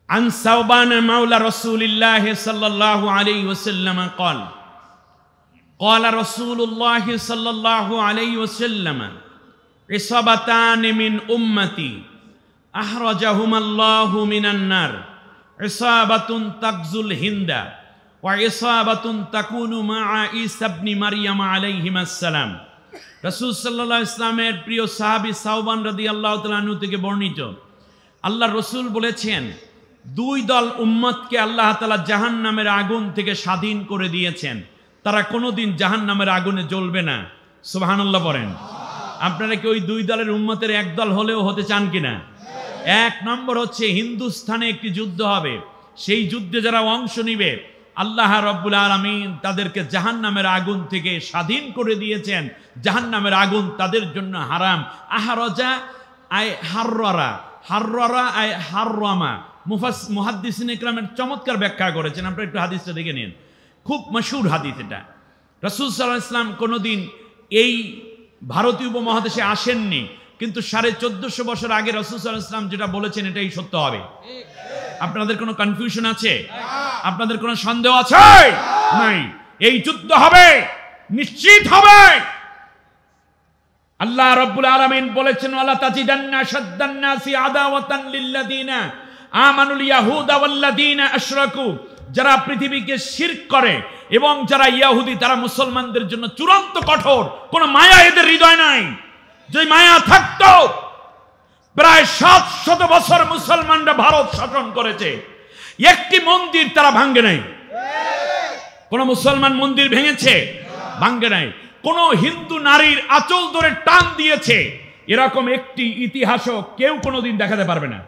عن ثوبان مولى رسول الله صلى الله عليه وسلم قال قال رسول الله صلى الله عليه وسلم عصابتان من أمتي أخرجهما الله من النار عصابة تغزو الهند وعصابة تكون مع عيسى ابن مريم عليهما السلام রাসূল সাল্লাল্লাহু আলাইহি ওয়াসাল্লামের প্রিয় সাহাবী সাওবান রাদিয়াল্লাহু তাআলা আনহু থেকে বর্ণিত আল্লাহর রাসূল বলেছেন দুই দল উম্মতকে আল্লাহ তাআলা জাহান্নামের আগুন থেকে স্বাধীন করে দিয়েছেন তারা কোনোদিন জাহান্নামের আগুনে জ্বলবে না সুবহানাল্লাহ বলেন আপনারা কি ওই দুই দলের উম্মতের এক দল হলেও হতে চান কিনা এক নম্বর হচ্ছে হিন্দুস্তানে একটি যুদ্ধ হবে সেই যুদ্ধে যারা অংশ নেবে আল্লাহ রাব্বুল আলামিন তাদেরকে জাহান্নামের আগুন থেকে স্বাধীন করে দিয়েছেন জাহান্নামের আগুন তাদের জন্য হারাম আহরাজা আই হাররা হাররা আই হাররামা মুহাদ্দিসিন ইকরামের চমৎকার ব্যাখ্যা করেছেন আপনারা একটু হাদিসটা দেখে নিন খুব মশহুর হাদিস এটা রাসূল সাল্লাল্লাহু আলাইহি ওয়াসাল্লাম কোনোদিন এই ভারতীয় উপমহাদেশে আসেননি কিন্তু 1450 বছর আগে রাসূল সাল্লাল্লাহু আলাইহি ওয়াসাল্লাম যেটা বলেছেন এটাই সত্য হবে আপনাদের কোনো কনফিউশন আছে আপনাদের কোনো সন্দেহ আছে নাই এই যুদ্ধ হবে নিশ্চিত হবে আল্লাহ রাব্বুল আলামিন বলেছেন ওয়ালা তাজিদান্না শাদ্দান নাসি আদাওয়াতান লিল্লাযিনা আমানুল ইয়াহুদা ওয়াল্লাযিনা আশরাকু যারা পৃথিবীকে শিরক করে এবং যারা ইহুদি তারা মুসলমানদের জন্য চূড়ান্ত কঠোর কোনো মায়া এদের হৃদয় নাই যে মায়া থাকতো প্রায় 700 বছর মুসলমানরা ভারত শাসন করেছে একটি মন্দির তারা ভাঙে নাই কোন মুসলমান মন্দির ভেঙেছে ভাঙে নাই কোন হিন্দু নারীর আঁচল ধরে টান দিয়েছে এরকম একটি ইতিহাসও কেউ কোনোদিন দেখাতে পারবে না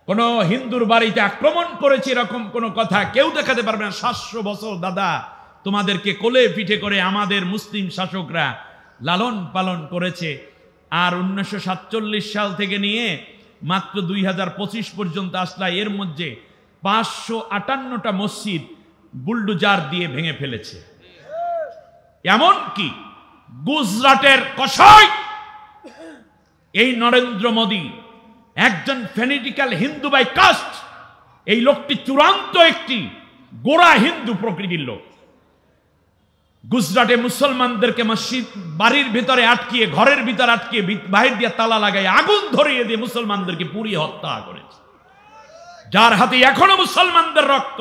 কোন হিন্দুর বাড়িতে আক্রমণ করেছে এরকম কোন কথা কেউ দেখাতে পারবে না 700 বছর দাদা তোমাদেরকে কোলে পিঠে করে আমাদের মুসলিম শাসকরা লালন পালন করেছে আর 1947 সাল থেকে নিয়ে মাত্র 2025 পর্যন্ত আসলা এর মধ্যে 558টা মসজিদ বুলডোজার দিয়ে ভেঙে ফেলেছে এমন কি গুজরাটের কসাই এই নরেন্দ্র মোদি একজন ফ্যানেটিক্যাল হিন্দু বাই কাস্ট এই লোকটি চূড়ান্ত একটি গোড়া হিন্দু প্রকৃতির লোক গুজরাটে মুসলমানদেরকে মসজিদ বাড়ির ভিতরে আটকিয়ে ঘরের ভিতরে আটকিয়ে বাহির দিয়ে তালা লাগাই আগুন ধরিয়ে দিয়ে মুসলমানদেরকে পুড়িয়ে হত্যা করেছে যার হাতে এখনো মুসলমানদের রক্ত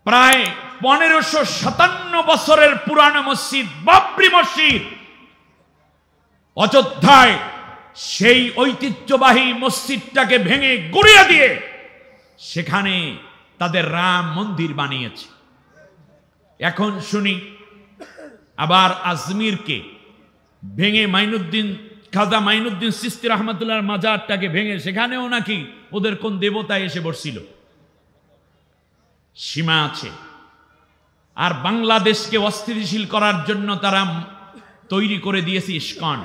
প্রায় 1557 বছরের পুরানো মসজিদ বাবরি মসজিদ অযোধ্যায় সেই ঐতিহ্যবাহী মসজিদটাকে ভেঙে গুড়িয়ে দিয়ে সেখানে তাদের রাম মন্দির বানিয়েছে এখন শুনি আবার আজমিরকে ভেঙে খাজা মাইনুদ্দিন চিশতি রহমাতুল্লাহর মাজারটাকে ভেঙে সেখানেও নাকি ওদের কোন দেবতা এসে বসছিল সীমা আছে আর বাংলাদেশকে অস্থিতিশীল করার জন্য তারা তৈরি করে দিয়েছে ইসকন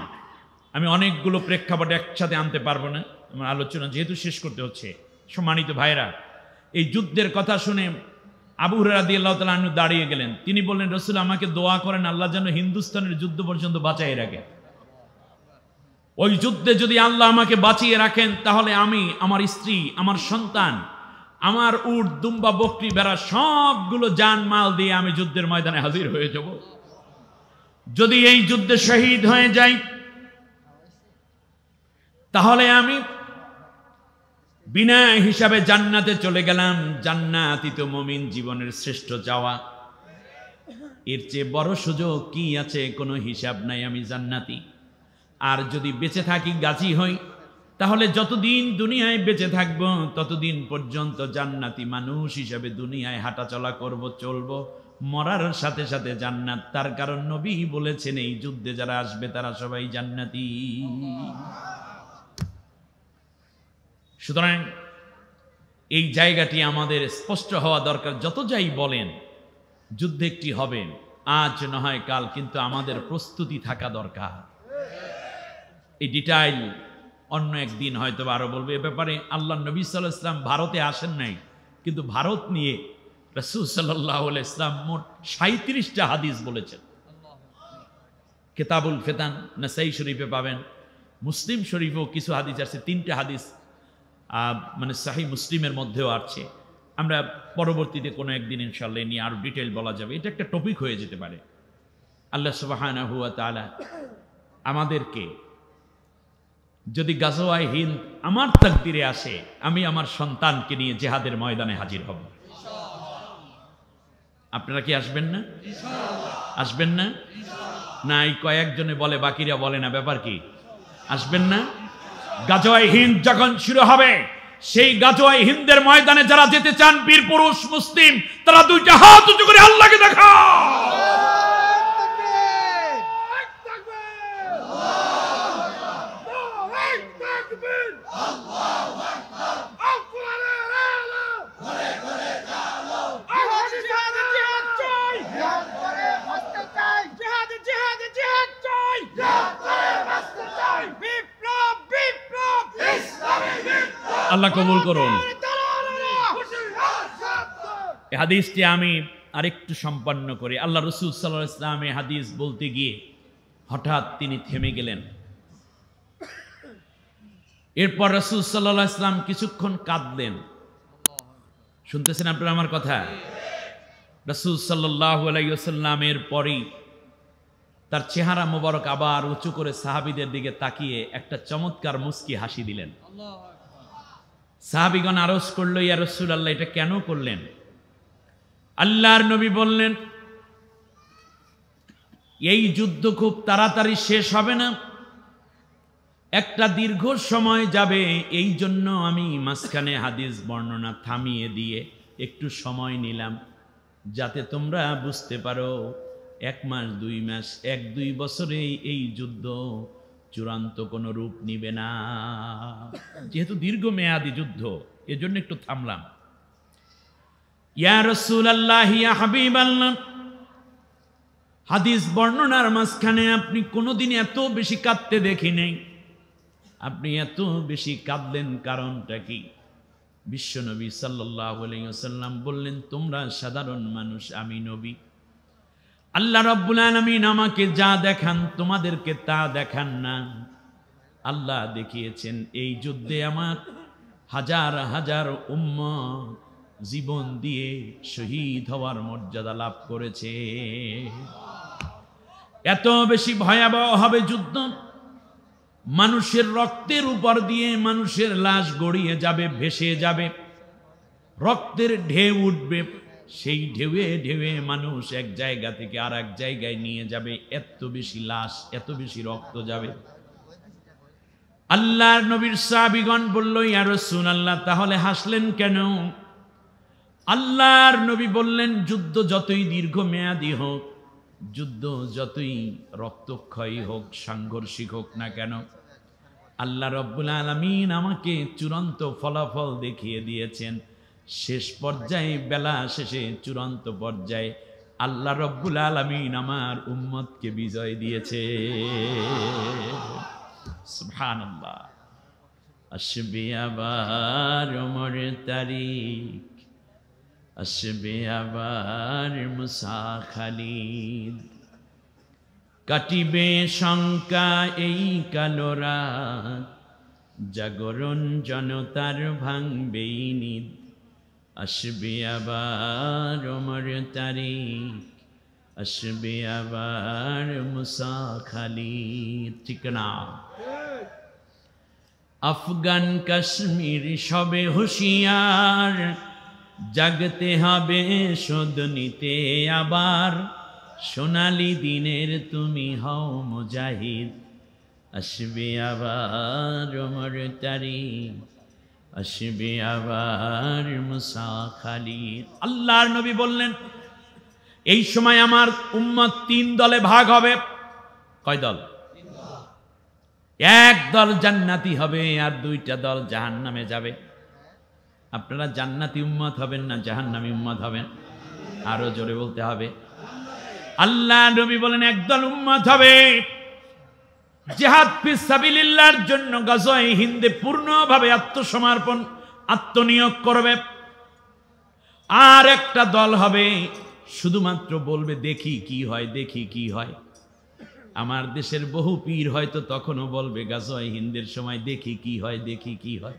আমি অনেকগুলো প্রেক্ষাপট একসাথে আনতে পারবো না আমার আলোচনা যেহেতু শেষ করতে হচ্ছে সম্মানিত ভাইরা এই যুদ্ধের কথা শুনে আবু হুরায়রা রাদিয়াল্লাহু তাআলা আনহু দাঁড়িয়ে গেলেন তিনি বললেন রাসূল আমাকে দোয়া করেন আল্লাহ যেন হিন্দুস্তানের যুদ্ধ পর্যন্ত বাঁচিয়ে রাখে ওই যুদ্ধে যদি আল্লাহ আমাকে বাঁচিয়ে রাখেন তাহলে আমি আমার স্ত্রী আমার সন্তান আমার উট দুম্বা বকরি ভেড়া সবগুলো জানমাল দিয়ে আমি যুদ্ধের ময়দানে হাজির হয়ে যাব যদি এই যুদ্ধে শহীদ হয়ে যাই তাহলে আমি বিনা হিসাবে জান্নাতে চলে গেলাম জান্নাতই তো মুমিন জীবনের শ্রেষ্ঠ চাওয়া এর চেয়ে বড় সুযোগ কি আছে কোনো হিসাব নাই আমি জান্নাতি আর যদি বেঁচে থাকি গাজী হই তাহলে যতদিন দুনিয়ায় বেঁচে থাকব ততদিন পর্যন্ত জান্নাতি মানুষ হিসাবে দুনিয়ায় হাঁটাচলা করব চলব মরার সাথে সাথে জান্নাত তার কারণ নবী বলেছেন এই যুদ্ধে যারা আসবে তারা সবাই জান্নাতি সুতরাং এই জায়গাটি আমাদের স্পষ্ট হওয়া দরকার যত যাই বলেন যুদ্ধ একটি হবে আজ না হয় কাল কিন্তু আমাদের প্রস্তুতি থাকা দরকার এই ডিটেইল অন্য একদিন হয়তো আরো বলবো এ ব্যাপারে আল্লাহ নবী সাল্লাল্লাহু আলাইহি ওয়াসাল্লাম ভারতে আসেন নাই কিন্তু ভারত নিয়ে রাসূল সাল্লাল্লাহু আলাইহি ওয়াসাল্লাম মোট 37টা হাদিস বলেছেন কিতাবুল ফিতান নাসাই শরীফে পাবেন মুসলিম শরীফেও কিছু হাদিস আছে 3টে হাদিস মানে সাহিহ মুসলিমের মধ্যেও আছে। আমরা পরবর্তীতে কোনো একদিন ইনশাআল্লাহ নিয়ে আরো ডিটেইল বলা যাবে। এটা একটা টপিক হয়ে যেতে পারে। আল্লাহ সুবহানাহু ওয়া তাআলা আমাদেরকে যদি গাজওয়ায়ে হিন্দ আমার তাকদীরে আসে, আমি আমার সন্তানকে নিয়ে জিহাদের ময়দানে হাজির হব। আপনারা কি আসবেন না? আসবেন না? না এই কয়েকজনে বলে, বাকিরা বলে না, ব্যাপার কি? আসবেন না? গাজওয়ায়ে হিন্দ যখন শুরু হবে, সেই গাজওয়ায়ে হিন্দের ময়দানে যারা যেতে চান বীর পুরুষ মুসলিম, তারা দুইটা হাত উঁচু করে আল্লাহকে দেখাও। আল্লাহ কবুল করুন। এই হাদিসটি আমি আরেকটু সম্পন্ন করি। আল্লাহ রাসূল সাল্লাল্লাহু আলাইহি ওয়াসাল্লাম এই হাদিস বলতে গিয়ে হঠাৎ তিনি থেমে গেলেন। এরপর রাসূল সাল্লাল্লাহু আলাইহি ওয়াসাল্লাম কিছুক্ষণ কাঁদলেন। শুনতেছেন আপনারা আমার কথা? রাসূল সাল্লাল্লাহু আলাইহি ওয়াসাল্লামের পরেই তার চেহারা মোবারক আবার উঁচু করে সাহাবীদের দিকে তাকিয়ে একটা চমৎকার মুস্কি হাসি দিলেন। সাহাবীগণ আরজ করল, ইয়া রাসূলুল্লাহ, এটা কেন করলেন? আল্লাহর নবী বললেন, এই যুদ্ধ খুব তাড়াতাড়ি শেষ হবে না, একটা দীর্ঘ সময় যাবে। এই জন্য আমি মাঝখানে হাদিস বর্ণনা থামিয়ে দিয়ে একটু সময় নিলাম, যাতে তোমরা বুঝতে পারো 1 মাস 2 মাস 1-2 বছরে এই যুদ্ধ চূড়ান্ত কোনো রূপ নিবে না। যেহেতু দীর্ঘমেয়াদী যুদ্ধ, এজন্য একটু থামলাম। ইয়া রাসূলুল্লাহ, ইয়া হাবিবাল্লাহ, হাদিস বর্ণনার মাঝখানে আপনি কোনোদিন এত বেশি কাঁদতে দেখি নাই। আপনি এত বেশি কাঁদলেন, কারণটা কি? বিশ্বনবী সাল্লাল্লাহু আলাইহি ওয়াসাল্লাম বললেন, তোমরা সাধারণ মানুষ, আমি নবী। আল্লাহ রাব্বুল আলামিন আমাকে যা দেখান তোমাদেরকে তা দেখান না। আল্লাহ দেখিয়েছেন এই যুদ্ধে আমার হাজার হাজার উম্মত জীবন দিয়ে শহীদ হওয়ার মর্যাদা লাভ করেছে। এত বেশি ভয়াবহ হবে যুদ্ধ, মানুষের রক্তের উপর দিয়ে মানুষের লাশ গড়িয়ে যাবে, ভেসে যাবে, রক্তের ঢেউ উঠবে, সেই ঢেউয়ে ঢেউয়ে মানুষ এক জায়গা থেকে আর এক জায়গায় নিয়ে যাবে। এত বেশি লাশ, এত বেশি রক্ত যাবে। আল্লাহর নবীর সাহাবীগণ বলল, ইয়া রাসূলুল্লাহ, তাহলে হাসলেন কেন? আল্লাহর নবী বললেন, যুদ্ধ যতই দীর্ঘমেয়াদী হোক, যুদ্ধ যতই রক্তক্ষয়ী হোক, সাংঘর্ষিক হোক না কেন, আল্লাহ রাব্বুল আলামিন আমাকে চূড়ান্ত ফলাফল দেখিয়ে দিয়েছেন। শেষ পর্যায়ে, বেলা শেষে, চূড়ান্ত পর্যায়ে আল্লাহ রাব্বুল আলামিন আমার উম্মতকে বিজয় দিয়েছে। সুবহানাল্লাহ। আসবে আবার ওমর তারিক, আসবে আবার মুসা খালিদ, কাটিবে শঙ্কা এই কালো রাত, জাগরণ জনতার ভাঙবেই নিদ। আসবে আবার ওমর তারিক, আসবে আবার মুসা খালিদ। ঠিক না? আফগান কাশ্মীর সবে হুঁশিয়ার, জাগতে হবে শোধ নিতে আবার, সোনালি দিনের তুমি হও মুজাহিদ। আসবে আবার ওমর তারিক, আসবে আবার মুসা খালিদ। আল্লাহর নবী বললেন, এই সময় আমার উম্মত 3 দলে ভাগ হবে। কয় দল? 1 দল জান্নাতি হবে আর 2টা দল জাহান্নামে যাবে। আপনারা জান্নাতি উম্মত হবেন না জাহান্নামী উম্মত হবেন? আরো জোরে বলতে হবে। আল্লাহ নবী বলেন, 1 দল উম্মত হবে জিহাদ ফিস সাবিলিল্লাহর জন্য গাজওয়ায়ে হিন্দে পূর্ণভাবে আত্মসমর্পণ, আত্মনিয়োগ করবে। আর একটা দল হবে শুধুমাত্র বলবে, দেখি কি হয়, দেখি কি হয়। আমার দেশের বহু পীর হয়তো তখনও বলবে গাজওয়ায়ে হিন্দের সময়, দেখি কি হয়, দেখি কি হয়।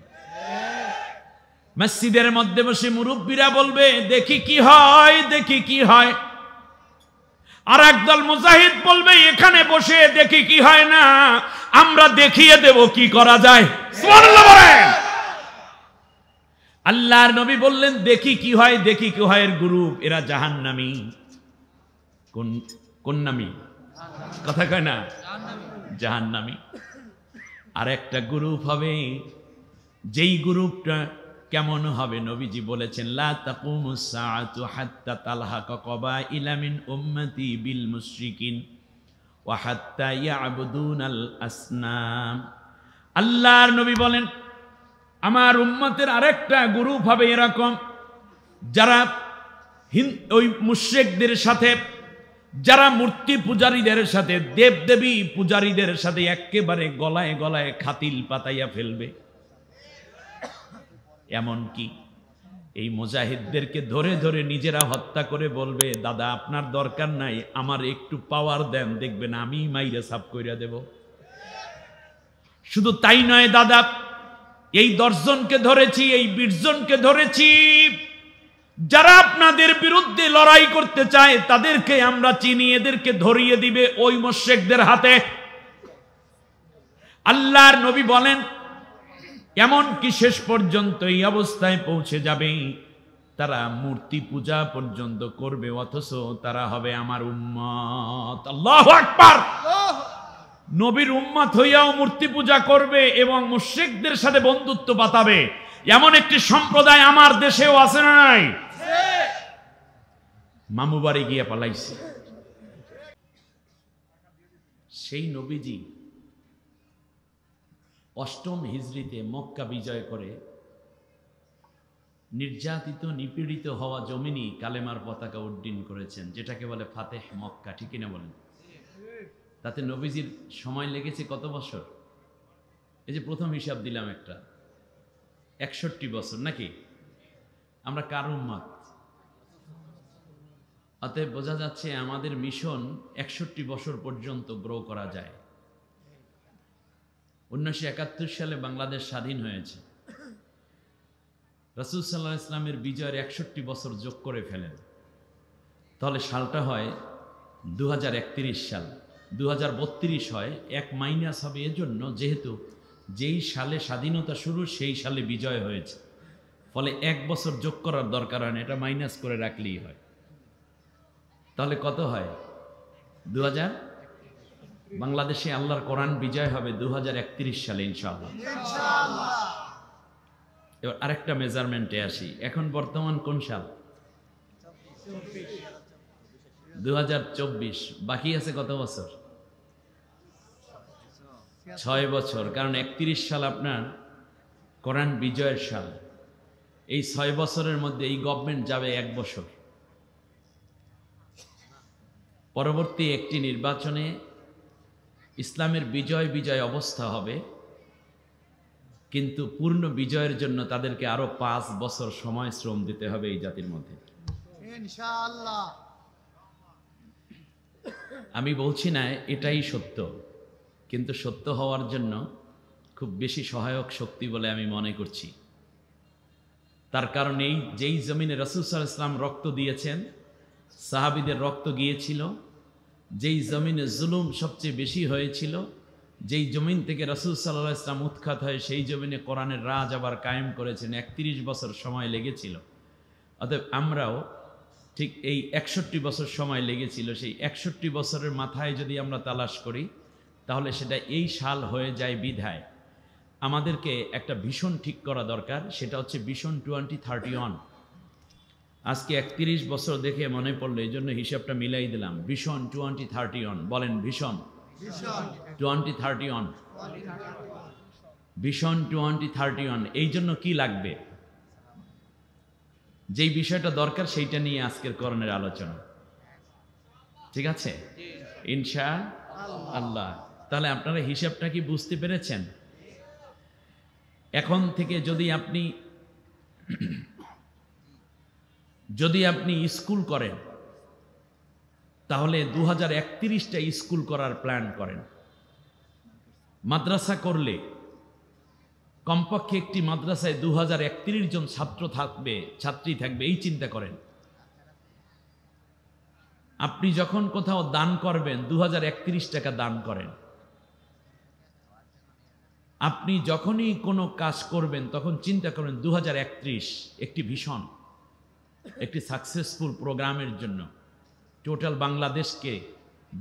মসজিদের মধ্যে বসে মুরব্বীরা বলবে দেখি কি হয়, দেখি কি হয়। আর একদল মুজাহিদ বলবে এখানে বসে দেখি কি হয় না, আমরা দেখিয়ে দেব কি করা যায়। সুবহানাল্লাহ বলেন। আল্লাহর নবী বললেন দেখি কি হয়, দেখি কি হয় এর গ্রুপ, এরা জাহান্নামী। কোন নামী? কথা কয় না, জাহান্নামী। আর একটা গ্রুপ হবে, যেই গ্রুপটা কেমন হবে নবীজি বলেছেন, লা তাকুমুস সাআতু হাত্তা তালহাকা কাবাইলা মিন উম্মতি বিল মুশরিকিন ওয়া হাত্তা ইয়াবুদুনাল আসনাম। আল্লাহর নবী বলেন আমার উম্মতের আরেকটা গ্রুপ হবে এরকম, যারা ওই মুশরিকদের সাথে, যারা মূর্তি পূজারীদের সাথে, দেবদেবী পূজারীদের সাথে একেবারে গলায় গলায় খাতিল পাতাইয়া ফেলবে। এমনকি এই মুজাহিদদেরকে ধরে ধরে নিজেরা হত্যা করে বলবে দাদা আপনার দরকার নাই, আমার একটু পাওয়ার দেন, দেখবেন আমি মাইরে সাফ কইরা দেব। শুধু তাই নয় দাদা, এই 10 জনকে ধরেছি, এই 20 জনকে ধরেছি, যারা আপনাদের বিরুদ্ধে লড়াই করতে চায় তাদেরকে আমরা চিনি, এদেরকে ধরিয়ে দিবে ওই মুশরিকদের হাতে। আল্লাহর নবী বলেন এমন কি শেষ পর্যন্ত এই অবস্থায় পৌঁছে যাবে, তারা মূর্তি পূজা পর্যন্ত করবে অথচ তারা হবে আমার উম্মত। আল্লাহু আকবার। নবীর উম্মত হইয়াও মূর্তি পূজা করবে এবং মুশরিকদের সাথে বন্ধুত্ব পাতাবে, এমন একটি সম্প্রদায় আমার দেশেও আছে না নাই? মামু বাড়ি গিয়া পালাইছে। সেই নবীজি 8ম হিজরিতে মক্কা বিজয় করে নির্যাতিত নিপীড়িত হওয়া জমিনি কালেমার পতাকা উড্ডীন করেছেন, যেটাকে বলে ফাতেহ মক্কা। ঠিক কিনা বলেন? তাতে নবীজির সময় লেগেছে কত বছর? এই যে প্রথম হিসাব দিলাম একটা, 61 বছর নাকি? আমরা কার উম্মত? অতএব বোঝা যাচ্ছে আমাদের মিশন 61 বছর পর্যন্ত গ্রো করা যায়। 1971 সালে বাংলাদেশ স্বাধীন হয়েছে। রাসূল সাল্লাল্লাহু আলাইহি ওয়াসাল্লামের বিজয়ের 61 বছর যোগ করে ফেলেন, তাহলে সালটা হয় 2031 সাল। 2032 হয়, 1 মাইনাস হবে এজন্য যেহেতু যেই সালে স্বাধীনতা শুরু সেই সালে বিজয় হয়েছে, ফলে 1 বছর যোগ করার দরকার হয় না, এটা মাইনাস করে রাখলেই হয়। তাহলে কত হয়? 2000। বাংলাদেশে আল্লাহর কোরআন বিজয় হবে 2031 সালে ইনশাআল্লাহ। এবার আরেকটা মেজারমেন্টে আসি, এখন বর্তমান কোন সাল? 2024। বাকি আছে কত বছর? 6 বছর, কারণ 31 সাল আপনার কোরআন বিজয়ের সাল। এই 6 বছরের মধ্যে এই গভর্নমেন্ট যাবে 1 বছর। পরবর্তী একটি নির্বাচনে ইসলামের বিজয় বিজয় অবস্থা হবে, কিন্তু পূর্ণ বিজয়ের জন্য তাদেরকে আরো 5 বছর সময় শ্রম দিতে হবে এই জাতির মধ্যে ইনশাআল্লাহ। আমি বলছি না এটাই সত্য, কিন্তু সত্য হওয়ার জন্য খুব বেশি সহায়ক শক্তি বলে আমি মনে করছি। তার কারণ এই যেই জমিনে রাসূল সাল্লাল্লাহু আলাইহি ওয়াসাল্লাম রক্ত দিয়েছেন, সাহাবীদের রক্ত গিয়েছিল, যেই জমিনে জুলুম সবচেয়ে বেশি হয়েছিল, যেই জমিন থেকে রাসূল সাল্লাল্লাহু আলাইহি ওয়াসাল্লাম উৎখাত হয়, সেই জমিনে কোরআনের রাজ আবার কায়েম করেছেন। 31 বছর সময় লেগেছিল। অতএব আমরাও ঠিক এই 61 বছর সময় লেগেছিল, সেই 61 বছরের মাথায় যদি আমরা তালাশ করি তাহলে সেটা এই সাল হয়ে যায়। বিধায় আমাদেরকে একটা ভিশন ঠিক করা দরকার, সেটা হচ্ছে ভিশন 2031। আজকে 31 বছর দেখে মনে পড়লো, এই জন্য হিসাবটা মিলাই দিলাম। ভিশন 2031 বলেন, ভিশন 2031, ভিশন 2031। এই জন্য কি লাগবে, যেই বিষয়টা দরকার সেইটা নিয়ে আজকের কোরআনের আলোচনা। ঠিক আছে ইনশাআল্লাহ। তাহলে আপনারা হিসাবটা কি বুঝতে পেরেছেন? এখন থেকে যদি আপনি স্কুল করেন তাহলে 2031টা স্কুল করার প্ল্যান করেন। মাদ্রাসা করলে কমপক্ষে একটি মাদ্রাসায় 2031 জন ছাত্রী থাকবে, এই চিন্তা করেন। আপনি যখন কোথাও দান করবেন 2031 টাকা দান করেন। আপনি যখনই কোনো কাজ করবেন তখন চিন্তা করেন 2031 একটি ভীষণ, একটি সাকসেসফুল প্রোগ্রামের জন্য টোটাল বাংলাদেশকে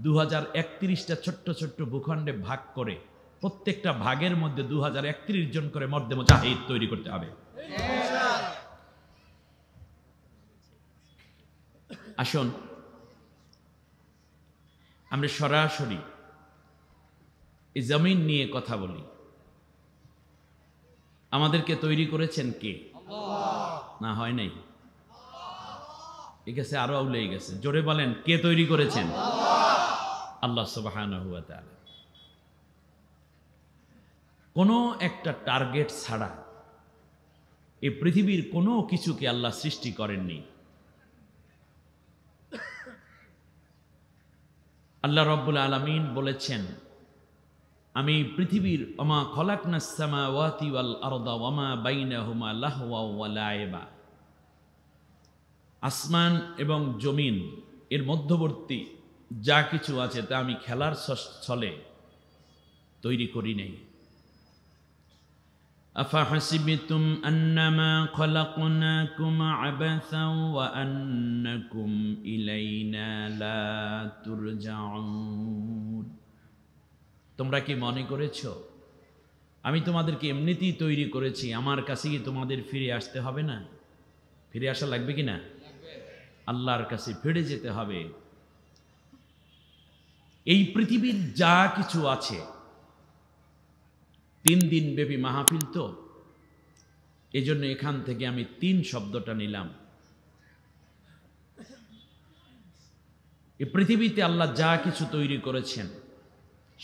2031টা ছোট্ট ছোট্ট ভূখণ্ডে ভাগ করে প্রত্যেকটা ভাগের মধ্যে 2031 জন করে মর্দে মুজাহিদ তৈরি করতে হবে। আসুন আমরা সরাসরি এই জমিন নিয়ে কথা বলি। আমাদেরকে তৈরি করেছেন কে? না হয় নাই? ঠিক আছে, আরো আউলেই গেছে। জোরে বলেন, কে তৈরি করেছেন? আল্লাহ সুবহানাহু ওয়া তাআলা। কোনো একটা টার্গেট ছাড়া এই পৃথিবীর কোনো কিছুকে আল্লাহ সৃষ্টি করেননি। আল্লাহ রাব্বুল আলামিন বলেছেন, আমি পৃথিবীর ওমা খলাকনাস সামাওয়াতি ওয়াল আরদা ওয়ামা বাইনাহুমা লাহওয়া ওয়া লাইবা, আসমান এবং জমিন এর মধ্যবর্তী যা কিছু আছে তা আমি খেলার ছলে তৈরি করি নাই। আফাহাসিবতুম আন্নামা খলাকনাকুম আবাসা ওয়া আন্নাকুম ইলাইনা লা তুরজাউন। তোমরা কি মনে করেছো আমি তোমাদেরকে এমনিতেই তৈরি করেছি, আমার কাছে কি তোমাদের ফিরে আসতে হবে না? ফিরে আসা লাগবে কি না? আল্লাহর কাছে ফিরে যেতে হবে। এই পৃথিবীর যা কিছু আছে, 3 দিন ব্যাপী মাহফিল তো, এজন্য এখান থেকে আমি 3 শব্দটা নিলাম। এই পৃথিবীতে আল্লাহ যা কিছু তৈরি করেছেন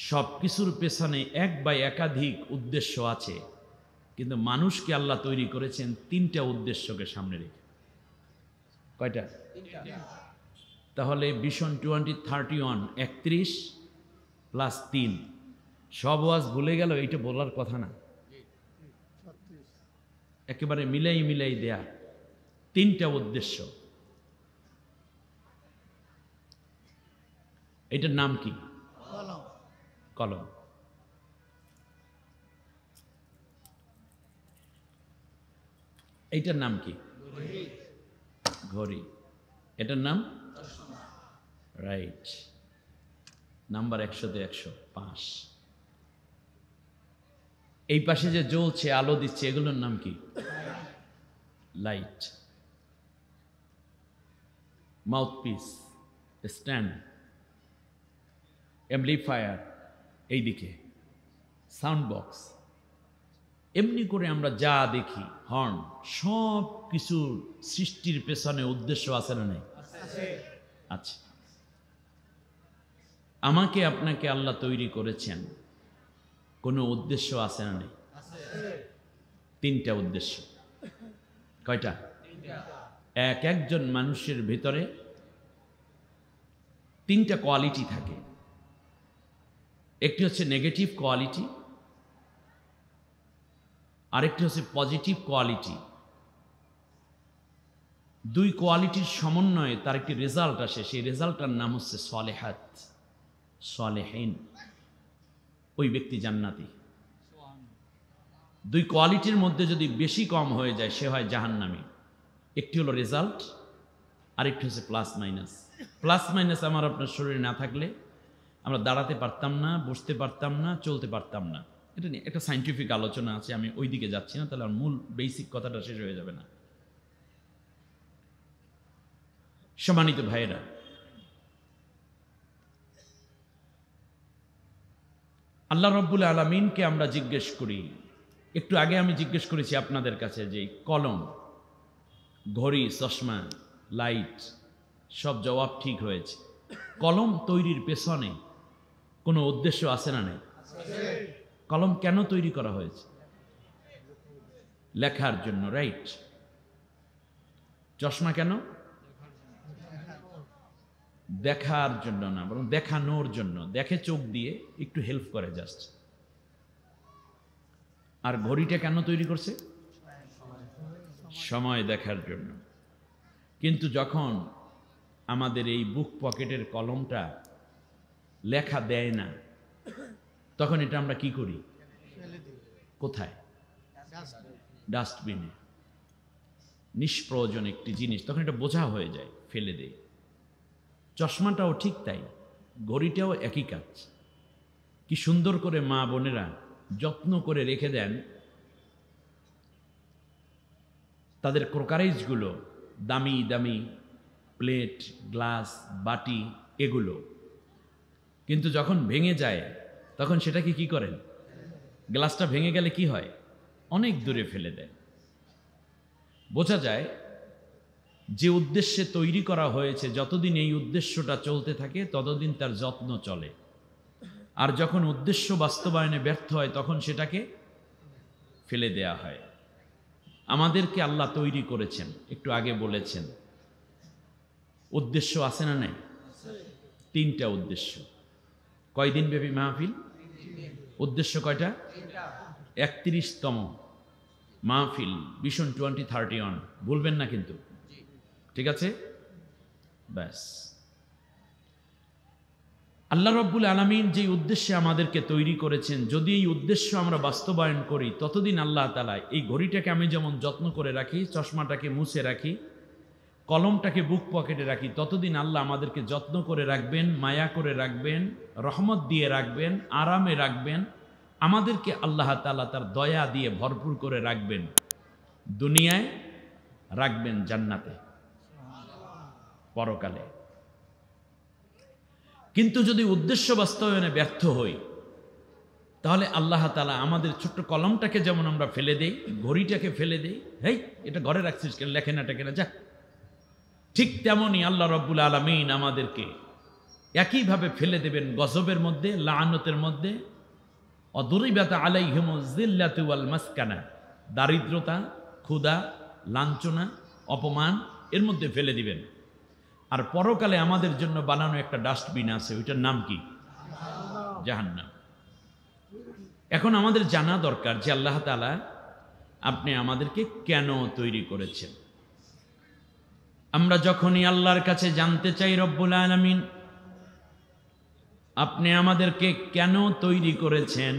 সব কিছুর পেছনে এক বা একাধিক উদ্দেশ্য আছে, কিন্তু মানুষকে আল্লাহ তৈরি করেছেন 3টা উদ্দেশ্যকে সামনে রেখে। কয়টা? তাহলে ভিশন 2031 31 প্লাস 3, সব ওয়াজ ভুলে গেল, এইটা বলার কথা না, একেবারে মিলাই দেয়া 3টা উদ্দেশ্য। এটার নাম কি? কলম। এইটার নাম কি? ঘড়ি। এটার নাম রাইট, নাম্বার 100-তে 100, 5। এই পাশে যে জ্বলছে আলো দিচ্ছে এগুলোর নাম কি? লাইট। মাউথপিস, স্ট্যান্ড, অ্যাম্পলিফায়ার, এইদিকে সাউন্ড বক্স। এমনি করে আমরা যা দেখি, হর্ন, সব কিছুর সৃষ্টির পেছনে উদ্দেশ্য আছে না নাই? আচ্ছা, আমাকে আপনাকে আল্লাহ তৈরি করেছেন, কোনো উদ্দেশ্য আছে না নেই? 3টা উদ্দেশ্য। কয়টা? একজন মানুষের ভিতরে 3টা কোয়ালিটি থাকে। একটি হচ্ছে নেগেটিভ কোয়ালিটি, আরেকটি হচ্ছে পজিটিভ কোয়ালিটি। 2 কোয়ালিটির সমন্বয়ে তার একটি রেজাল্ট আসে, সেই রেজাল্টটার নাম হচ্ছে সালেহাত, সালেহিন। ওই ব্যক্তি জান্নাতি। 2 কোয়ালিটির মধ্যে যদি বেশি কম হয়ে যায় সে হয় জাহান্নামী। একটি হলো রেজাল্ট, আরেকটি হচ্ছে প্লাস মাইনাস। প্লাস মাইনাস আমার আপনার শরীরে না থাকলে আমরা দাঁড়াতে পারতাম না, বসতে পারতাম না, চলতে পারতাম না। এটা নিয়ে একটা সায়েন্টিফিক আলোচনা আছে, আমি ওই দিকে যাচ্ছি না, তাহলে আর মূল বেসিক কথাটা শেষ হয়ে যাবে না। সম্মানিত ভাইয়েরা, আল্লাহ রাব্বুল আলামিনকে আমরা জিজ্ঞেস করি, একটু আগে আমি জিজ্ঞেস করেছি আপনাদের কাছে যে কলম, ঘড়ি, চশমা, লাইট সব জবাব ঠিক হয়েছে। কলম তৈরির পেছনে কোনো উদ্দেশ্য আছে না নাই? কলম কেন তৈরি করা হয়েছে? লেখার জন্য, রাইট। চশমা কেন? দেখার জন্য না, বরং দেখানোর জন্য। দেখে চোখ দিয়ে, একটু হেল্প করে জাস্ট। আর ঘড়িটা কেন তৈরি করছে? সময় দেখার জন্য। কিন্তু যখন আমাদের এই বুক পকেটের কলমটা লেখা দেয় না, তখন এটা আমরা কি করি? কোথায়? ডাস্টবিনে। নিষ্প্রয়োজন একটি জিনিস, তখন এটা বোঝা হয়ে যায়, ফেলে দেয়। চশমাটাও ঠিক তাই, ঘড়িটাও একই কাজ। কি সুন্দর করে মা বোনেরা যত্ন করে রেখে দেন তাদের ক্রোকারেজগুলো, দামি দামি প্লেট, গ্লাস, বাটি, এগুলো। কিন্তু যখন ভেঙে যায় তখন সেটাকে কি করেন? গ্লাসটা ভেঙে গেলে কি হয়? অনেক দূরে ফেলে দেয়। বোঝা যায় যে উদ্দেশ্যে তৈরি করা হয়েছে, যতদিন এই উদ্দেশ্যটা চলতে থাকে ততদিন তার যত্ন চলে। আর যখন উদ্দেশ্য বাস্তবায়নে ব্যর্থ হয় তখন সেটাকে ফেলে দেয়া হয়। আমাদেরকে আল্লাহ তৈরি করেছেন, একটু আগে বলেছেন, উদ্দেশ্য আছে না নাই? 3টা উদ্দেশ্য। কয়দিন ব্যাপী মাহফিল? উদ্দেশ্য কয়টা? 31তম মাহফিল, ভিশন 2031। ভুলবেন না কিন্তু, ঠিক আছে? ব্যাস। আল্লাহ রাব্বুল আলামিন যে উদ্দেশ্যে আমাদেরকে তৈরি করেছেন, যদি এই উদ্দেশ্য আমরা বাস্তবায়ন করি ততদিন আল্লাহ তাআলা এই ঘড়িটাকে আমি যেমন যত্ন করে রাখি, চশমাটাকে মুছে রাখি, কলমটাকে বুক পকেটে রাখি, ততদিন আল্লাহ আমাদেরকে যত্ন করে রাখবেন, মায়া করে রাখবেন, রহমত দিয়ে রাখবেন, আরামে রাখবেন। আমাদেরকে আল্লাহ তাআলা তার দয়া দিয়ে ভরপুর করে রাখবেন। দুনিয়ায় রাখবেন জান্নাতে, পরকালে। কিন্তু যদি উদ্দেশ্য বাস্তবায়নে ব্যর্থ হই তাহলে আল্লাহ তাআলা আমাদের ছোট্ট কলমটাকে যেমন আমরা ফেলে দেই, ঘড়িটাকে ফেলে দেই, হেই এটা ঘরে রাখছিস কেন, লেখে না টেকে না, যা। ঠিক তেমনই আল্লাহ রাব্বুল আলামিন আমাদেরকে একইভাবে ফেলে দেবেন গজবের মধ্যে, লাআনতের মধ্যে। অদুরিবাত আলাইহিমুজ যিল্লাতু ওয়াল মাসকানা, দারিদ্রতা, ক্ষুধা, লাঞ্ছনা, অপমান, এর মধ্যে ফেলে দিবেন। আর পরকালে আমাদের জন্য বানানো একটা ডাস্টবিন আছে, ওইটার নাম কি? জাহান্নাম। এখন আমাদের জানা দরকার যে আল্লাহ তাআলা আপনি আমাদেরকে কেন তৈরি করেছেন। আমরা যখনই আল্লাহর কাছে জানতে চাই, রব্বুল আলামিন আপনি আমাদেরকে কেন তৈরি করেছেন,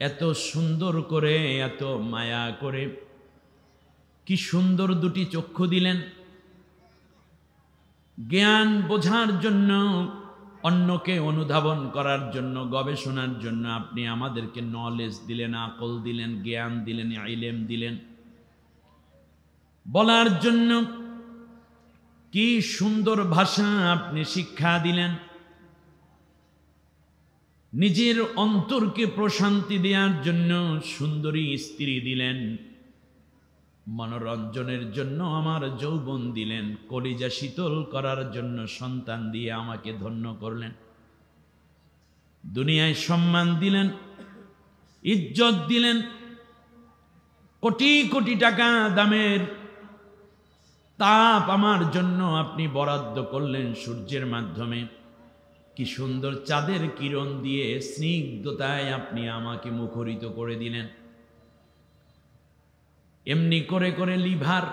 এত সুন্দর করে, এত মায়া করে, কি সুন্দর দুটি চক্ষু দিলেন, জ্ঞান বোঝার জন্য, অন্যকে অনুধাবন করার জন্য, গবেষণার জন্য আপনি আমাদেরকে নলেজ দিলেন, আকল দিলেন, জ্ঞান দিলেন, ইলম দিলেন। বলার জন্য কি সুন্দর ভাষা আপনি শিক্ষা দিলেন। নিজের অন্তরকে প্রশান্তি দেওয়ার জন্য সুন্দরী স্ত্রী দিলেন। মনোরঞ্জনের জন্য আমার যৌবন দিলেন। কলিজা শীতল করার জন্য সন্তান দিয়ে আমাকে ধন্য করলেন। দুনিয়ায় সম্মান দিলেন, ইজ্জত দিলেন। কোটি কোটি টাকা দামের তাপ আমার জন্য আপনি বরাদ্দ করলেন সূর্যের মাধ্যমে। কি সুন্দর চাঁদের কিরণ দিয়ে স্নিগ্ধতায় আপনি আমাকে মুখরিত করে দিলেন। এমনি করে করে liver,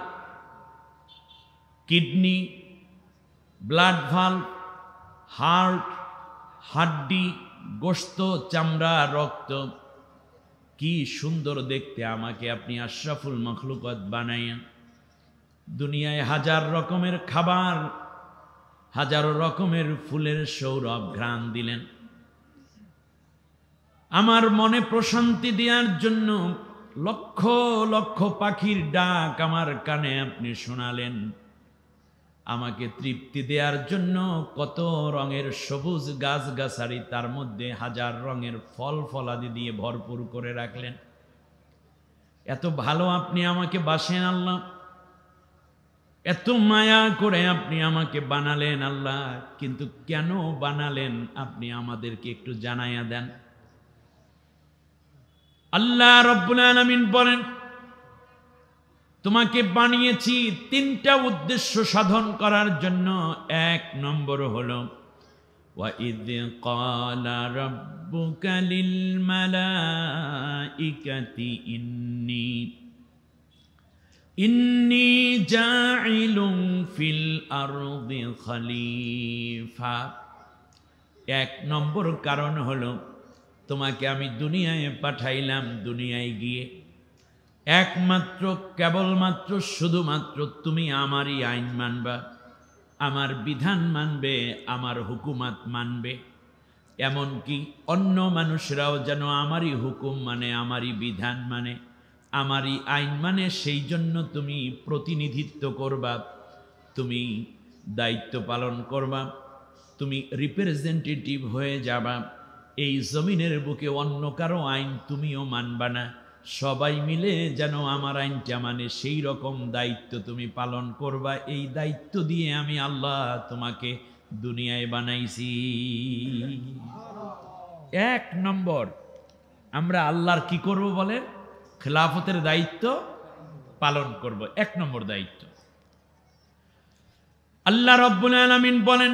kidney, blood valve, heart, হাড্ডি, গোশত, চামড়া, রক্ত, কি সুন্দর দেখতে আমাকে আপনি আশরাফুল মখলুকাত বানাইয়া দুনিয়ায় হাজার রকমের খাবার, হাজারো রকমের ফুলের সৌরভ ঘ্রাণ দিলেন। আমার মনে প্রশান্তি দেওয়ার জন্য লক্ষ লক্ষ পাখির ডাক আমার কানে আপনি শোনালেন। আমাকে তৃপ্তি দেওয়ার জন্য কত রঙের সবুজ গাছগাছালি, তার মধ্যে হাজার রঙের ফল ফলাদি দিয়ে ভরপুর করে রাখলেন। এত ভালো আপনি আমাকে বাসেন আল্লাহ, এত মায়া করে আপনি আমাকে বানালেন আল্লাহ। কিন্তু কেন বানালেন আপনি আমাদেরকে একটু জানাইয়া দেন। আল্লাহ রাব্বুল আলামিন বলেন, তোমাকে বানিয়েছি 3টা উদ্দেশ্য সাধন করার জন্য। 1 নম্বর হলো ওয়া ইয ক্বালা রাব্বুকা লিল মালাইকাতি ইন্নী জাইলুন ফিল আরদি খলিফা। এক নম্বর কারণ হলো তোমাকে আমি দুনিয়ায় পাঠাইলাম, দুনিয়ায় গিয়ে একমাত্র কেবলমাত্র শুধুমাত্র তুমি আমারই আইন মানবা, আমার বিধান মানবে, আমার হুকুমাত মানবে। এমনকি অন্য মানুষরাও যেন আমারই হুকুম মানে, আমারই বিধান মানে, আমারই আইন মানে, সেই জন্য তুমি প্রতিনিধিত্ব করবা, তুমি দায়িত্ব পালন করবা, তুমি রিপ্রেজেন্টেটিভ হয়ে যাবা। এই জমিনের বুকে অন্য কারো আইন তুমিও মানবা না, সবাই মিলে যেন আমার আইনটা মানে, সেই রকম দায়িত্ব তুমি পালন করবা। এই দায়িত্ব দিয়ে আমি আল্লাহ তোমাকে দুনিয়ায় বানাইছি। এক নম্বর আমরা আল্লাহর কি করব বলে, খেলাফতের দায়িত্ব পালন করব, এক নম্বর দায়িত্ব। আল্লাহ রাব্বুল আলামিন বলেন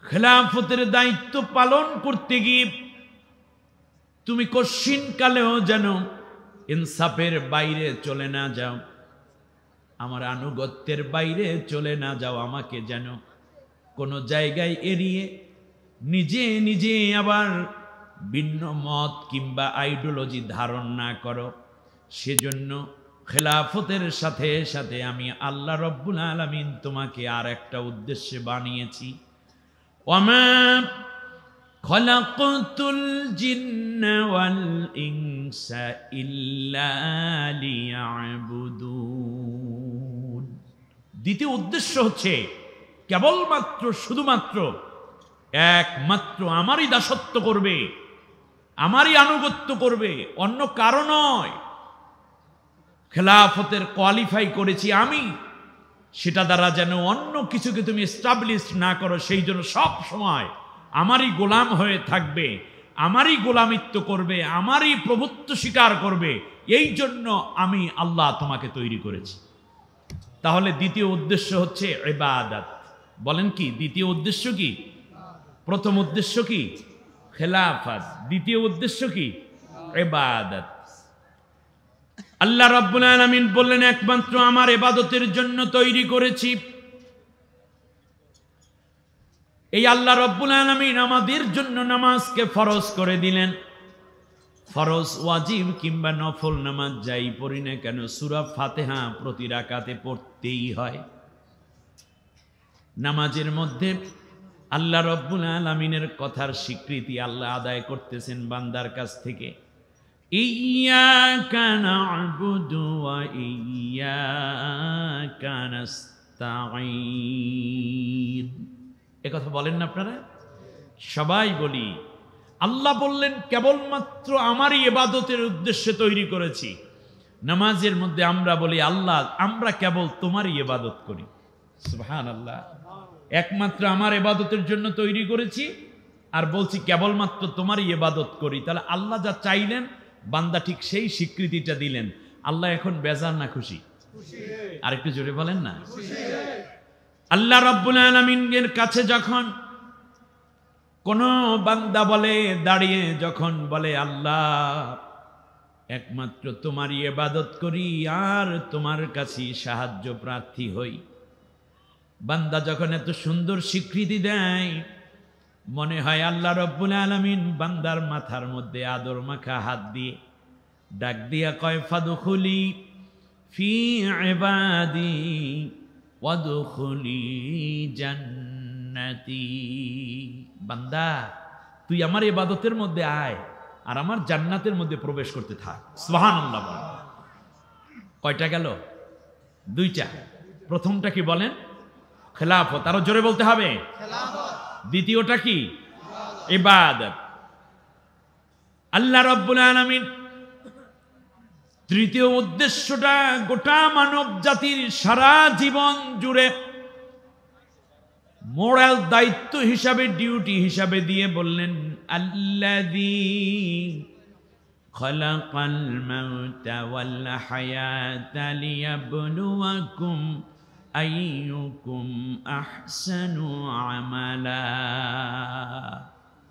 খেলাফতের দায়িত্ব পালন করতে গিয়ে তুমি কশিন কালেও যেন ইনসাফের বাইরে চলে না যাও, আমার আনুগত্যের বাইরে চলে না যাও, আমাকে যেন কোনো জায়গায় এড়িয়ে নিজে নিজে আবার ভিন্ন মত কিংবা আইডিওলজি ধারণ না করো। সেজন্য খেলাফতের সাথে সাথে আমি আল্লাহ রব্বুল আলামিন তোমাকে আর একটা উদ্দেশ্যে বানিয়েছি। ওয়ামা খলাকতুল জিন্না ওয়াল ইনসা ইল্লা লিয়াবুদুন। দ্বিতীয় উদ্দেশ্য হচ্ছে কেবলমাত্র শুধুমাত্র একমাত্র আমারই দাসত্ব করবে, আমারই আনুগত্য করবে, অন্য কারো নয়। খেলাফতের কোয়ালিফাই করেছি আমি, সেটা দ্বারা যেন অন্য কিছুকে তুমি এস্টাবলিশ না করো, সেই জন্য সব সময় আমারই গোলাম হয়ে থাকবে, আমারই গোলামিত্ব করবে, আমারই প্রভুত্ব স্বীকার করবে। এই জন্য আমি আল্লাহ তোমাকে তৈরি করেছি। তাহলে দ্বিতীয় উদ্দেশ্য হচ্ছে ইবাদত। বলেন কি দ্বিতীয় উদ্দেশ্য কি? প্রথম উদ্দেশ্য কি? খেলাফত। দ্বিতীয় উদ্দেশ্য কি? ইবাদত। আল্লাহ রাব্বুল আলামিন বললেন একমাত্র আমার ইবাদতের জন্য তৈরি করেছি। এই আল্লাহ রাব্বুল আলামিন আমাদের জন্য নামাজকে ফরজ করে দিলেন। ফরজ, ওয়াজিব কিংবা নফল নামাজ যাই পড়ি না কেন, সূরা ফাতিহা প্রতি রাকাতে পড়তেই হয়। নামাজের মধ্যে আল্লাহ রাব্বুল আলামিনের কথার স্বীকৃতি আল্লাহ আদায় করতেছেন বান্দার কাছ থেকে। ইয়্যাকা না'বুদু ওয়া ইয়্যাকা নাস্তাঈন। এ কথা বলেন না আপনারা? সবাই বলি। আল্লাহ বললেন কেবলমাত্র আমারই ইবাদতের উদ্দেশ্যে তৈরি করেছি। নামাজের মধ্যে আমরা বলি আল্লাহ আমরা কেবল তোমারই ইবাদত করি। সুবহানাল্লাহ। একমাত্র আমার ইবাদতের জন্য তৈরি করেছি আর বলছি কেবলমাত্র তোমারই ইবাদত করি। তাহলে আল্লাহ যা চাইলেন বান্দা ঠিক সেই স্বীকৃতিটা দিলেন। আল্লাহ এখন বেজার না খুশি? আরেকটু জোরে বলেন না। আল্লাহ রাব্বুল আলামিনের কাছে যখন কোন বান্দা বলে, দাঁড়িয়ে যখন বলে আল্লাহ একমাত্র তোমারই ইবাদত করি আর তোমার কাছে সাহায্য প্রার্থী হই, বান্দা যখন এত সুন্দর স্বীকৃতি দেয় মনে হয় আল্লাহ রাব্বুল আলামিন বান্দার মাথার মধ্যে আদর মাখা হাত দিয়ে ডাক দিয়া কয় ফাদখুলি ফি ইবাদি ওয়াদখুলি জান্নাতি। বান্দা তুই আমার ইবাদতের মধ্যে আয় আর আমার জান্নাতের মধ্যে প্রবেশ করতে থাক। সুবহানাল্লাহ। কয়টা গেল? দুইটা। প্রথমটা কি বলেন? খেলাফত। আরো জোরে বলতে হবে। দ্বিতীয়টা কি? ইবাদত। আল্লাহ রাব্বুল আলামিন তৃতীয় উদ্দেশ্যটা গোটা মানব জাতির সারা জীবন জুড়ে মোরাল দায়িত্ব হিসাবে, ডিউটি হিসাবে দিয়ে বললেন আল্লাযী খালাকাল মাউতা ওয়াল হায়াতা লিয়াবলুয়াকুম আইয়ুকুম আহসানু আমালা।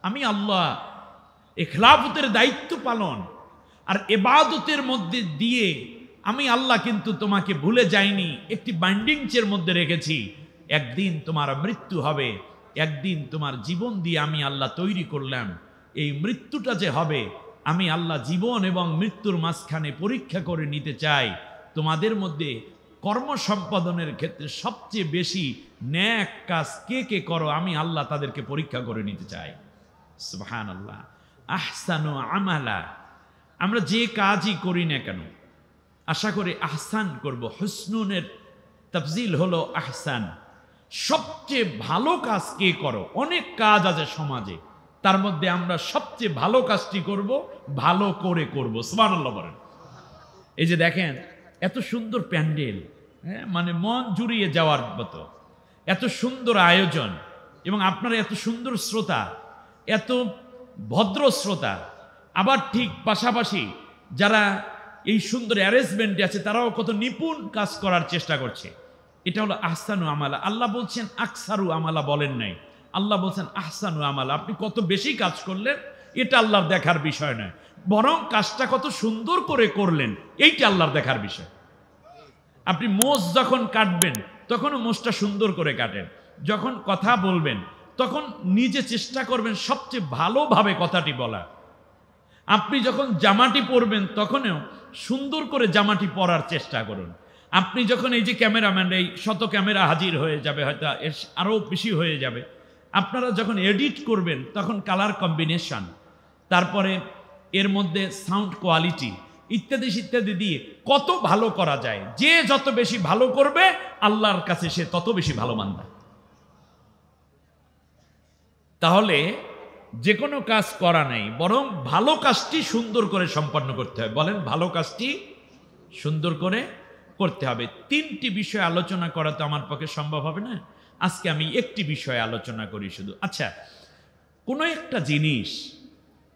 আমি আল্লাহ। এই খেলাফতের দায়িত্ব পালন আর ইবাদতের মধ্যে দিয়ে আমি আল্লাহ কিন্তু তোমাকে ভুলে যাইনি, একটি বাইন্ডিংসের মধ্যে রেখেছি। একদিন তোমার মৃত্যু হবে, একদিন তোমার জীবন দিয়ে আমি আল্লাহ তৈরি করলাম। এই মৃত্যুটা যে হবে, আমি আল্লাহ জীবন এবং মৃত্যুর মাঝখানে পরীক্ষা করে নিতে চাই। তোমাদের মধ্যে কর্ম সম্পাদনের ক্ষেত্রে সবচেয়ে বেশি নেক কাজ কে কে করো, আমি আল্লাহ তাদেরকে পরীক্ষা করে নিতে চাই। সুবহানাল্লাহ। আহসানু আমালা, আমরা যে কাজই করি না কেন আশা করি আহসান করব। হুসনুনের তাফজিল হলো আহসান। সবচেয়ে ভালো কাজ কে করো? অনেক কাজ আছে সমাজে, তার মধ্যে আমরা সবচেয়ে ভালো কাজটি করব, ভালো করে করব। সুবহানাল্লাহ বলেন। এই যে দেখেন এত সুন্দর প্যান্ডেল, হ্যাঁ, মানে মন জুড়িয়ে যাওয়ার মতো এত সুন্দর আয়োজন, এবং আপনারা এত সুন্দর শ্রোতা, এত ভদ্র শ্রোতা, আবার ঠিক পাশাপাশি যারা এই সুন্দর অ্যারেঞ্জমেন্টে আছে তারাও কত নিপুণ কাজ করার চেষ্টা করছে। এটা হলো আহসানু আমালা। আল্লাহ বলছেন আকসারু আমালা বলেন নাই, আল্লাহ বলছেন আহসানু আমালা। আপনি কত বেশি কাজ করলেন এটা আল্লাহর দেখার বিষয় নয়, বরং কাজটা কত সুন্দর করে করলেন এইটা আল্লাহর দেখার বিষয়। আপনি মোষ যখন কাটবেন তখনও মোষটা সুন্দর করে কাটেন, যখন কথা বলবেন তখন নিজে চেষ্টা করবেন সবচেয়ে ভালোভাবে কথাটি বলা। আপনি যখন জামাটি পরবেন তখনও সুন্দর করে জামাটি পরার চেষ্টা করুন। আপনি যখন এই যে ক্যামেরাম্যান, এই শত ক্যামেরা হাজির হয়ে যাবে, হয়তো এর আরও বেশি হয়ে যাবে, আপনারা যখন এডিট করবেন তখন কালার কম্বিনেশন, তারপরে এর মধ্যে সাউন্ড কোয়ালিটি ইত্যাদি ইত্যাদি দিয়ে কত ভালো করা যায়। যে যত বেশি ভালো করবে আল্লাহর কাছে সে তত বেশি ভালো বান্দা। তাহলে যে কোনো কাজ করা নেই, বরং ভালো কাজটি সুন্দর করে সম্পন্ন করতে হবে। বলেন, ভালো কাজটি সুন্দর করে করতে হবে। তিনটি বিষয় আলোচনা করা তো আমার পক্ষে সম্ভব হবে না, আজকে আমি একটি বিষয়ে আলোচনা করি শুধু। আচ্ছা, কোনো একটা জিনিস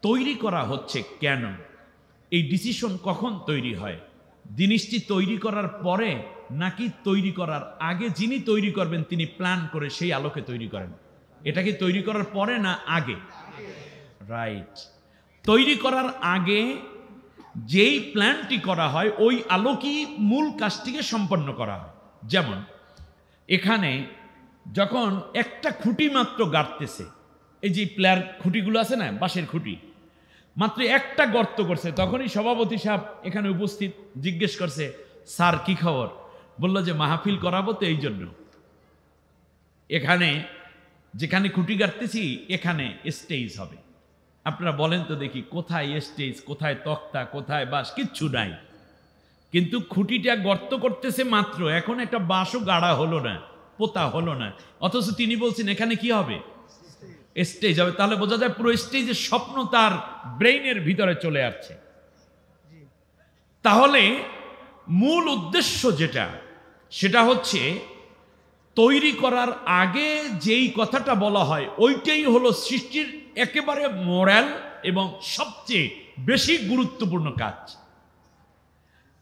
তৈরি করা হচ্ছে কেন, এই ডিসিশন কখন তৈরি হয়? জিনিসটি তৈরি করার পরে নাকি তৈরি করার আগে? যিনি তৈরি করবেন তিনি প্ল্যান করে সেই আলোকে তৈরি করেন। এটা কি তৈরি করার পরে না আগে? রাইট। তৈরি করার আগে যেই প্ল্যানটি করা হয় ওই আলোকই মূল কাজটিকে সম্পন্ন করা হয়। যেমন এখানে যখন একটা খুঁটি মাত্র গাড়তেছে, এই যে প্লেয়ার খুঁটিগুলো আছে না, বাঁশের খুঁটি, মাত্র একটা গর্ত করছে, তখনই সভাপতি সাহেব এখানে উপস্থিত জিজ্ঞেস করছে, স্যার কি খবর? বললো যে মাহফিল করাবো তো এই জন্য এখানে যেখানে খুঁটি গাড়তেছি এখানে স্টেজ হবে। আপনারা বলেন তো দেখি, কোথায় স্টেজ, কোথায় তক্তা, কোথায় বাঁশ? কিচ্ছু নাই। কিন্তু খুঁটিটা গর্ত করতেছে মাত্র, এখন একটা বাঁশও গাড়া হলো না, পোতা হলো না, অথচ তিনি বলছেন এখানে কি হবে? স্টেজ হবে। তাহলে বোঝা যায় পুরো স্টেজের স্বপ্ন তার ব্রেইনের ভিতরে চলে আসছে। তাহলে মূল উদ্দেশ্য যেটা, সেটা হচ্ছে তৈরি করার আগে যেই কথাটা বলা হয় ওইটাই হলো সৃষ্টির একেবারে মোরাল এবং সবচেয়ে বেশি গুরুত্বপূর্ণ কাজ।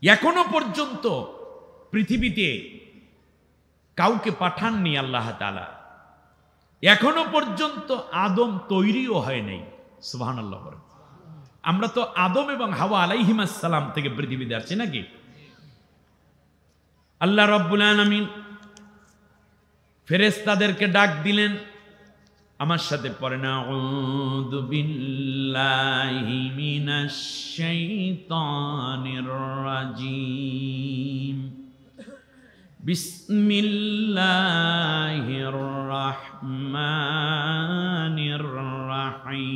এখনো পর্যন্ত পৃথিবীতে কাউকে পাঠাননি আল্লাহ তাআলা, এখনো পর্যন্ত আদম তৈরিও হয় নাই। সুবহানাল্লাহ। আমরা তো আদম এবং হাওয়া আলাইহিমাস সালাম থেকে পৃথিবীতে আসছি নাকি? আল্লাহ রাব্বুল আলামিন ফেরেশতাদেরকে ডাক দিলেন, আমার সাথে পড়েন, আউযু বিল্লাহি মিনাশ শাইতানির রাজিম, বিসমিল্লাহির রাহমানির রাহিম।